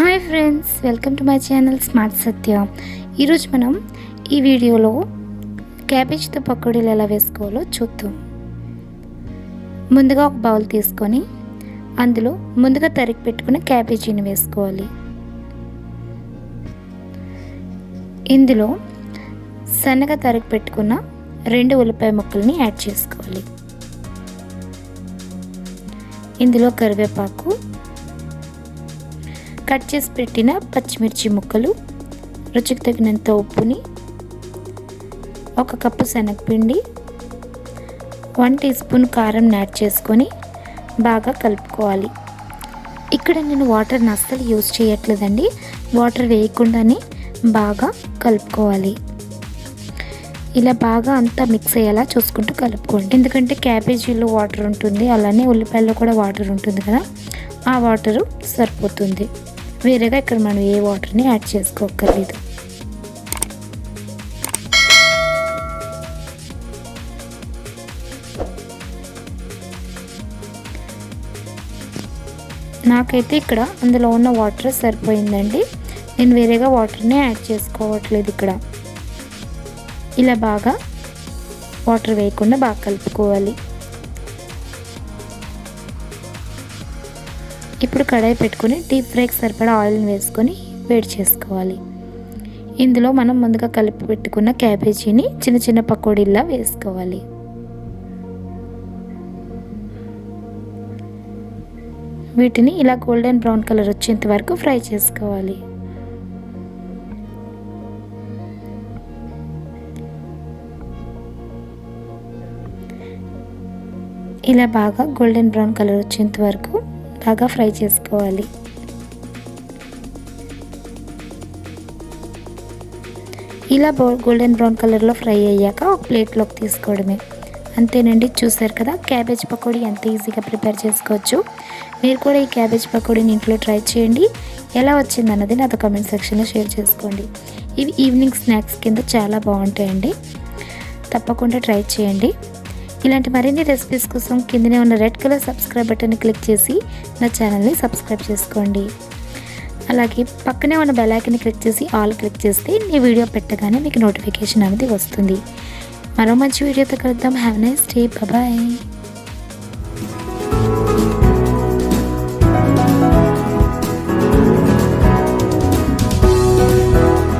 Hi friends, welcome to my channel స్మార్ట్సత్య. ఈరోజు మనం ఈ వీడియోలో క్యాబేజ్తో పకోడీలు ఎలా వేసుకోవాలో చూద్దాం. ముందుగా ఒక బౌల్ తీసుకొని అందులో ముందుగా తరిగి పెట్టుకున్న క్యాబేజీని వేసుకోవాలి. ఇందులో సన్నగా తరిగి పెట్టుకున్న 2 ఉల్లిపాయ ముక్కల్ని యాడ్ చేసుకోవాలి. ఇందులో కరివేపాకు, కట్ చేసి పెట్టిన పచ్చిమిర్చి ముక్కలు, రుచికి తగినంత ఉప్పుని, 1 కప్పు శనగపిండి, 1 టీ స్పూన్ కారం యాడ్ చేసుకొని బాగా కలుపుకోవాలి. ఇక్కడ నేను వాటర్ని అస్సలు యూజ్ చేయట్లేదండి, వాటర్ వేయకుండానే బాగా కలుపుకోవాలి. ఇలా బాగా అంతా మిక్స్ అయ్యేలా చూసుకుంటూ కలుపుకోండి. ఎందుకంటే క్యాబేజీలో వాటర్ ఉంటుంది, అలానే ఉల్లిపాయల్లో కూడా వాటర్ ఉంటుంది కదా, ఆ వాటరు సరిపోతుంది. వేరేగా ఇక్కడ మనం ఏ వాటర్ని యాడ్ చేసుకోకర్లేదు. నాకైతే ఇక్కడ అందులో ఉన్న వాటర్ సరిపోయిందండి, నేను వేరేగా వాటర్ని యాడ్ చేసుకోవట్లేదు. ఇక్కడ ఇలా బాగా వాటర్ వేయకుండా బాగా కలుపుకోవాలి. ఇప్పుడు కడాయి పెట్టుకొని డీప్ ఫ్రైకి సరిపడా ఆయిల్ని వేసుకొని వేడి చేసుకోవాలి. ఇందులో మనం ముందుగా కలిపి పెట్టుకున్న క్యాబేజీని చిన్న చిన్న పకోడీలా వేసుకోవాలి. వీటిని ఇలా గోల్డెన్ బ్రౌన్ కలర్ వచ్చేంత వరకు ఫ్రై చేసుకోవాలి. ఇలా బాగా గోల్డెన్ బ్రౌన్ కలర్ వచ్చేంత వరకు బాగా ఫ్రై చేసుకోవాలి. ఇలా గోల్డెన్ బ్రౌన్ కలర్లో ఫ్రై అయ్యాక ఒక ప్లేట్లోకి తీసుకోవడమే. అంతేనండి, చూసారు కదా క్యాబేజ్ పకోడీ ఎంత ఈజీగా ప్రిపేర్ చేసుకోవచ్చు. మీరు కూడా ఈ క్యాబేజ్ పకోడీని ఇంట్లో ట్రై చేయండి. ఎలా వచ్చింది అన్నది నాతో కామెంట్ సెక్షన్లో షేర్ చేసుకోండి. ఇవి ఈవినింగ్ స్నాక్స్ కింద చాలా బాగుంటాయండి, తప్పకుండా ట్రై చేయండి. ఇలాంటి మరిన్ని రెసిపీస్ కోసం కిందనే ఉన్న రెడ్ కలర్ సబ్స్క్రైబ్ బటన్ని క్లిక్ చేసి నా ఛానల్ని సబ్స్క్రైబ్ చేసుకోండి. అలాగే పక్కనే ఉన్న బెల్ ఐకాన్ని క్లిక్ చేసి ఆల్ క్లిక్ చేస్తే ఈ వీడియో పెట్టగానే మీకు నోటిఫికేషన్ అనేది వస్తుంది. మరో మంచి వీడియోతో కలుద్దాం. Have a nice day. Bye.